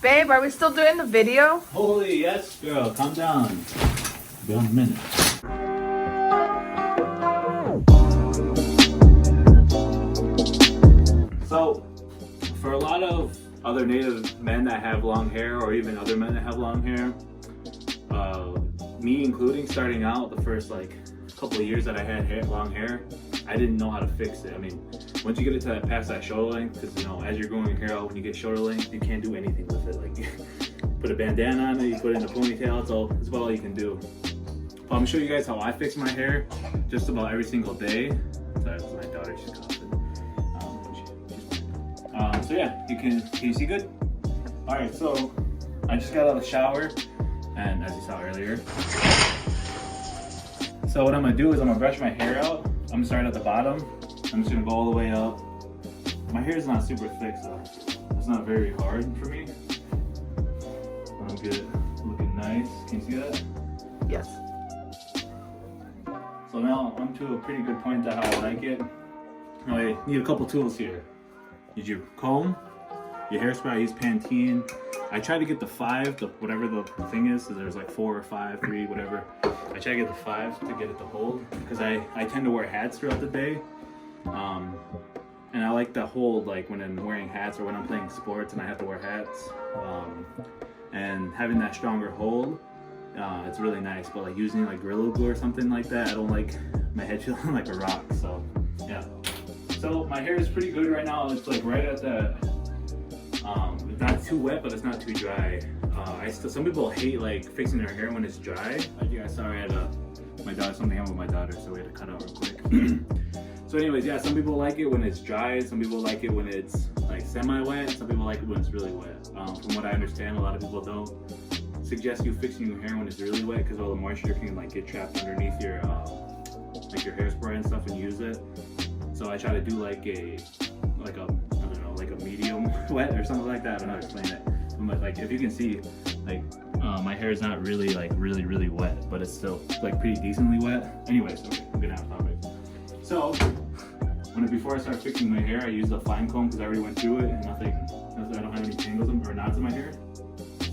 Babe, are we still doing the video? Holy yes, girl, calm down. Be on a minute. So, for a lot of other native men that have long hair, or even other men that have long hair, me including, starting out the first like couple of years that I had long hair, I didn't know how to fix it. I mean, once you get it to past that shoulder length, because you know, as you're growing your hair out, when you get shoulder length, you can't do anything with it. Like, put a bandana on it, you put it in a ponytail, that's about all you can do. I'm gonna show you guys how I fix my hair just about every single day. Sorry, that's my daughter, she's coughing. So yeah, can you see good? All right, so I just got out of the shower, and as you saw earlier. So what I'm gonna do is I'm gonna brush my hair out. I'm gonna start at the bottom. I'm just gonna go all the way up. My hair is not super thick, so it's not very hard for me. I'm good, looking nice. Can you see that? Yes. So now I'm to a pretty good point to how I like it. I need a couple tools here. Need your comb, your hairspray. I use Pantene. I try to get the 5, whatever the thing is. So there's like 4 or 5, 3, whatever. I try to get the 5 to get it to hold, because I tend to wear hats throughout the day. And I like to hold, like when I'm wearing hats or when I'm playing sports and I have to wear hats. And having that stronger hold, it's really nice. But like using like Gorilla Glue or something like that, I don't like my head feeling like a rock. So yeah. So my hair is pretty good right now. It's like right at that. It's not too wet, but it's not too dry. Some people hate like fixing their hair when it's dry. Like you guys saw, I had something happened with my daughter, so we had to cut out real quick. So anyways, yeah, some people like it when it's dry. Some people like it when it's like semi-wet. Some people like it when it's really wet. From what I understand, a lot of people don't suggest you fixing your hair when it's really wet, because all the moisture can like get trapped underneath your like your hairspray and stuff and use it. So I try to do like a I don't know, like a medium wet or something like that. I don't know how to explain it. But like if you can see, like my hair is not really like really wet, but it's still like pretty decently wet. Anyways, okay, I'm getting out of topic. So before I start fixing my hair, I use a fine comb because I already went through it and I don't have any tangles or knots in my hair.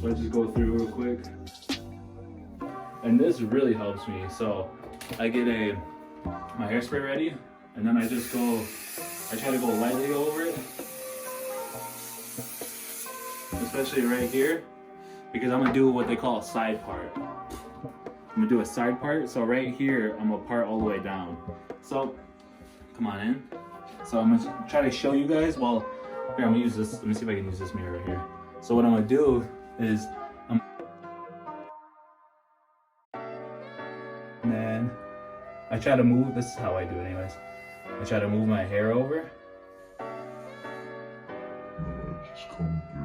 So I just go through real quick. And this really helps me. So I get my hairspray ready, and then I try to go lightly over it. Especially right here, because I'm gonna do what they call a side part. I'm gonna do a side part. So right here, I'm gonna part all the way down. So come on in. So I'm gonna try to show you guys. Well, here, I'm gonna use this. Let me see if I can use this mirror right here. So what I'm gonna do is, and then I try to move. This is how I do it, anyways. I try to move my hair over. Just come through.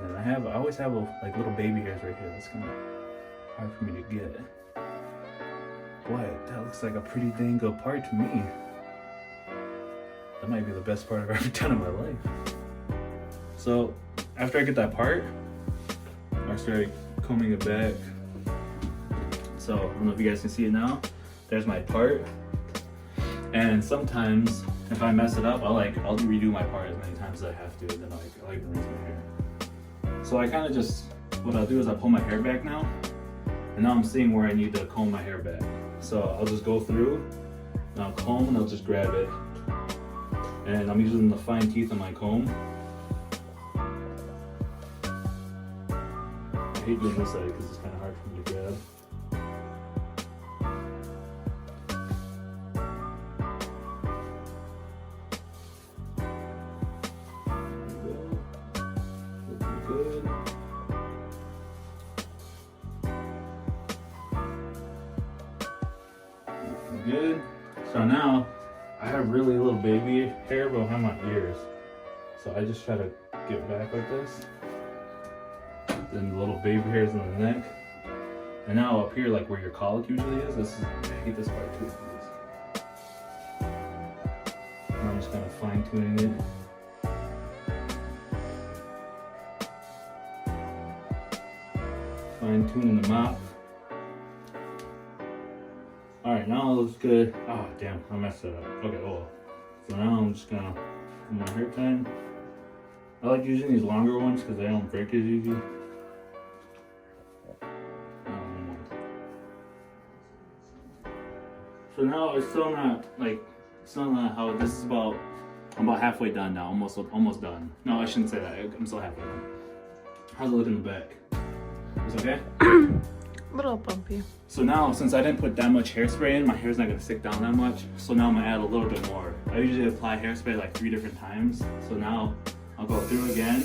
And then I always have like little baby hairs right here. That's kind of hard for me to get. What? That looks like a pretty dang good part to me. That might be the best part I've ever done in my life. So after I get that part, I start combing it back. So I don't know if you guys can see it now. There's my part. And sometimes if I mess it up, I'll redo my part as many times as I have to, and then I like rinse my hair. So I kind of just, what I'll do is I'll pull my hair back now, and now I'm seeing where I need to comb my hair back. So I'll just go through, and I'll comb, and I'll just grab it. And I'm using the fine teeth on my comb. I hate doing this side because it's kind of hard for me to grab. Good. Good. So now I have really little baby hair behind my ears. So I just try to get back like this. Then the little baby hairs in the neck. And now up here, like where your colic usually is, I hate this part too. And I'm just kind of fine tuning it. Fine tuning the mop. Alright, now it looks good. Oh damn, I messed it up. Okay, oh. So now I'm just gonna do my hair time. I like using these longer ones because they don't break as easy. So now it's still not like, still not how this is about. I'm about halfway done now, almost done. No, I shouldn't say that. I'm still halfway done. How's it look in the back? It's okay? A little bumpy. So now, since I didn't put that much hairspray in, my hair's not gonna stick down that much. So now I'm gonna add a little bit more. I usually apply hairspray like 3 different times. So now I'll go through again,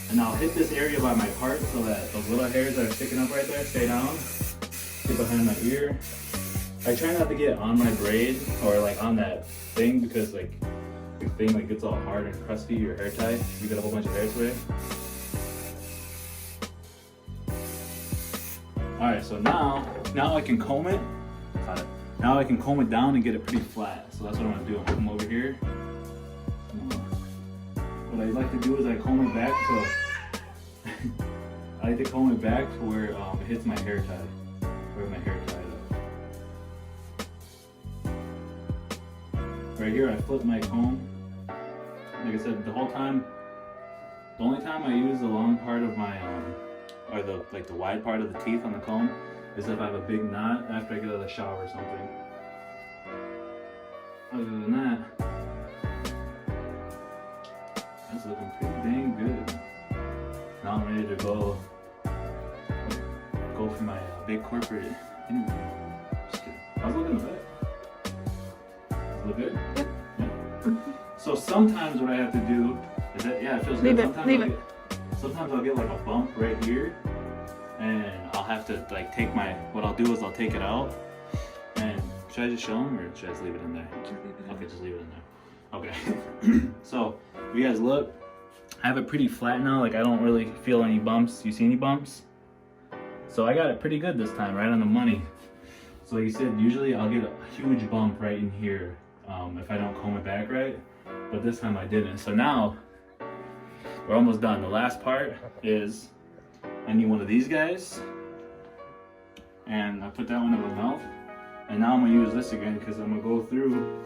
and I'll hit this area by my part so that those little hairs that are sticking up right there stay down. Get behind my ear. I try not to get on my braid or like on that thing because like the thing like gets all hard and crusty, your hair tie. You get a whole bunch of hairspray. Alright, so now I can comb it. Got it. Now I can comb it down and get it pretty flat. So that's what I'm gonna do. I'm gonna come over here. What I like to do is I comb it back to I like to comb it back to where it hits my hair tie. Where my hair tied up. Right here I flip my comb. Like I said, the whole time, the only time I use the long part of my or the wide part of the teeth on the comb is if I have a big knot after I get out of the shower or something. Other than that, that's looking pretty dang good. Now I'm ready to go for my big corporate interview. Just kidding. How's it looking in the back? Does it look good? Yep. Yeah. So sometimes what I have to do is that, yeah, it feels Leave good. it, leave it. Sometimes I'll get like a bump right here, and I'll have to like take what I'll do is I'll take it out, and should I just show them or should I just leave it in there? Okay, just leave it in there. Okay. So, if you guys look, I have it pretty flat now, like I don't really feel any bumps. You see any bumps? So I got it pretty good this time, right on the money. So like you said, usually I'll get a huge bump right in here if I don't comb it back right, but this time I didn't. So now, we're almost done. The last part is I need one of these guys, and I put that one in my mouth, and now I'm gonna use this again because I'm gonna go through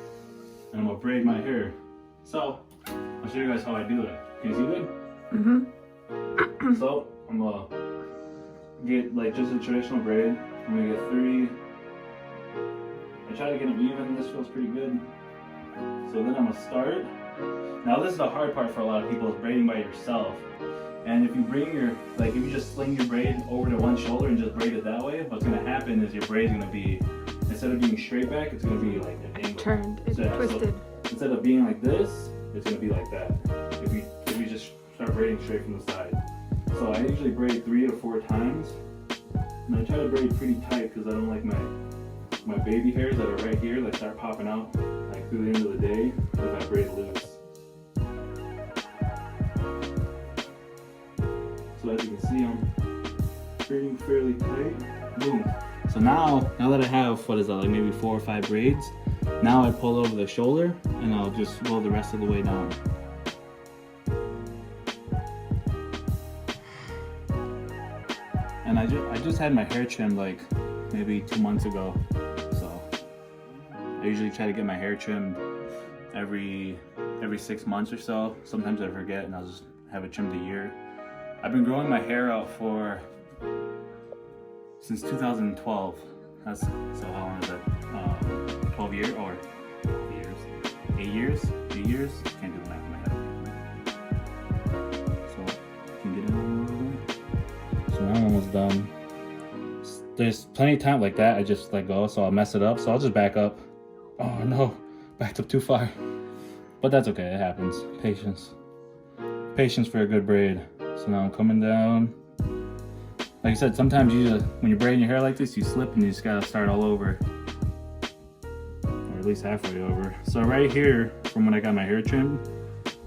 and I'm gonna braid my hair. So I'll show you guys how I do it. Can you see good? Mm-hmm. So I'm gonna get like just a traditional braid. I'm gonna get 3. I try to get them even. This feels pretty good. So then I'm gonna start. Now this is the hard part for a lot of people, is braiding by yourself. And if you bring your, like if you just sling your braid over to one shoulder and just braid it that way, what's gonna happen is your braid's gonna be, instead of being straight back, it's gonna be like an angle. Turned, it's twisted. So instead of being like this, it's gonna be like that. If you just start braiding straight from the side. So I usually braid 3 to 4 times. And I try to braid pretty tight because I don't like my baby hairs that are right here that start popping out like through the end of the day if I braid loose. So as you can see, I'm braiding fairly tight. Boom. So now that I have, what is that, like maybe 4 or 5 braids, now I pull over the shoulder and I'll just go the rest of the way down. And I just had my hair trimmed like maybe 2 months ago. So I usually try to get my hair trimmed every 6 months or so. Sometimes I forget and I'll just have it trimmed a year. I've been growing my hair out since 2012. That's, so how long is that? 12 years or 12 years? 8 years? 8 years? Can't do the math in my head. So can you get it in a little bit? So now I'm almost done. There's plenty of time like that. I just let go, so I'll mess it up. So I'll just back up. Oh no, backed up too far. But that's okay, it happens. Patience. Patience for a good braid. So now I'm coming down. Like I said, sometimes when you're braiding your hair like this, you slip and you just gotta start all over. Or at least halfway over. So right here, from when I got my hair trimmed,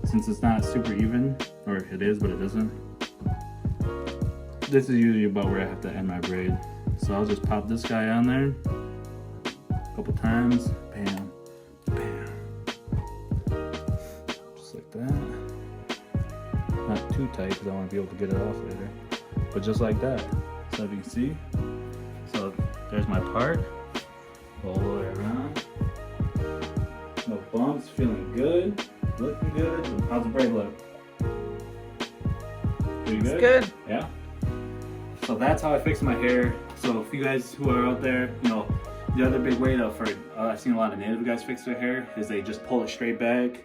since it's not super even, or it is, but it isn't, this is usually about where I have to end my braid. So I'll just pop this guy on there a couple times. Bam, bam. Just like that. Not too tight because I want to be able to get it off later. But just like that. So if you can see, so there's my part. All the way around. No bumps, feeling good, looking good. How's the braid look? Pretty good? It's good. Yeah. So that's how I fix my hair. So if you guys who are out there, you know, the other big way for I've seen a lot of native guys fix their hair is they just pull it straight back,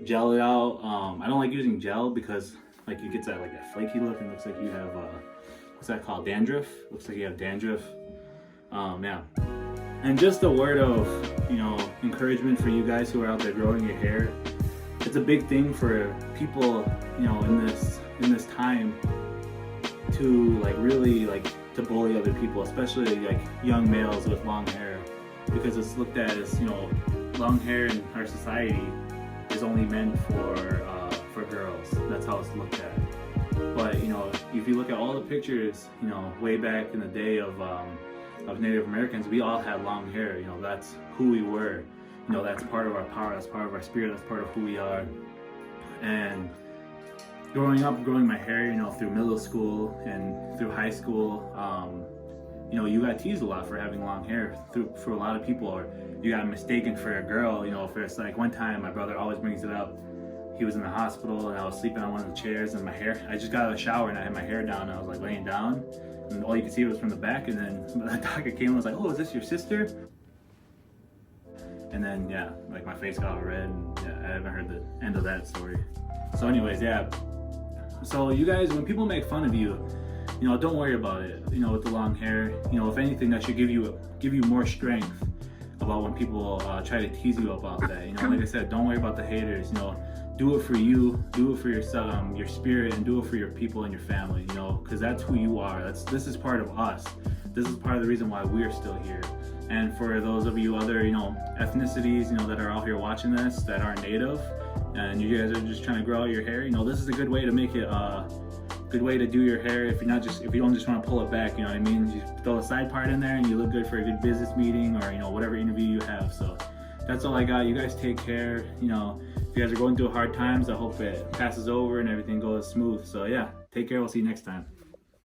gel it out. I don't like using gel because like it gets that like that flaky look and looks like you have what's that called, dandruff? Looks like you have dandruff. Yeah. And just a word of, you know, encouragement for you guys who are out there growing your hair. It's a big thing for people, you know, in this time to like really like to bully other people, especially like young males with long hair, because it's looked at as, you know, long hair in our society is only meant for girls. That's how it's looked at. But you know, if you look at all the pictures, you know, way back in the day of Native Americans, we all had long hair. You know, that's who we were. You know, that's part of our power. That's part of our spirit. That's part of who we are. And growing up, growing my hair, you know, through middle school and through high school, you know, you got teased a lot for having long hair for a lot of people, or you got mistaken for a girl. You know, for it's like one time, my brother always brings it up. He was in the hospital and I was sleeping on one of the chairs, and my hair, I just got out of the shower and I had my hair down and I was like laying down, and all you could see was from the back, and then the doctor came and was like, "Oh, is this your sister?" And then yeah, like my face got all red, and yeah, I haven't heard the end of that story. So anyways, yeah. So you guys, when people make fun of you, you know, don't worry about it. You know, with the long hair, you know, if anything, that should give you more strength about when people try to tease you about that. You know, like I said, don't worry about the haters. You know, do it for you, do it for yourself, your spirit, and do it for your people and your family. You know, because that's who you are. This is part of us. This is part of the reason why we're still here. And for those of you other, you know, ethnicities, you know, that are out here watching this, that aren't native, and you guys are just trying to grow out your hair, you know, this is a good way to make it good way to do your hair. If you don't just want to pull it back, you know what I mean, you throw a side part in there and you look good for a good business meeting, or, you know, whatever interview you have. So that's all I got. You guys take care. You know, if you guys are going through hard times, I hope it passes over and everything goes smooth. So yeah, take care. We'll see you next time.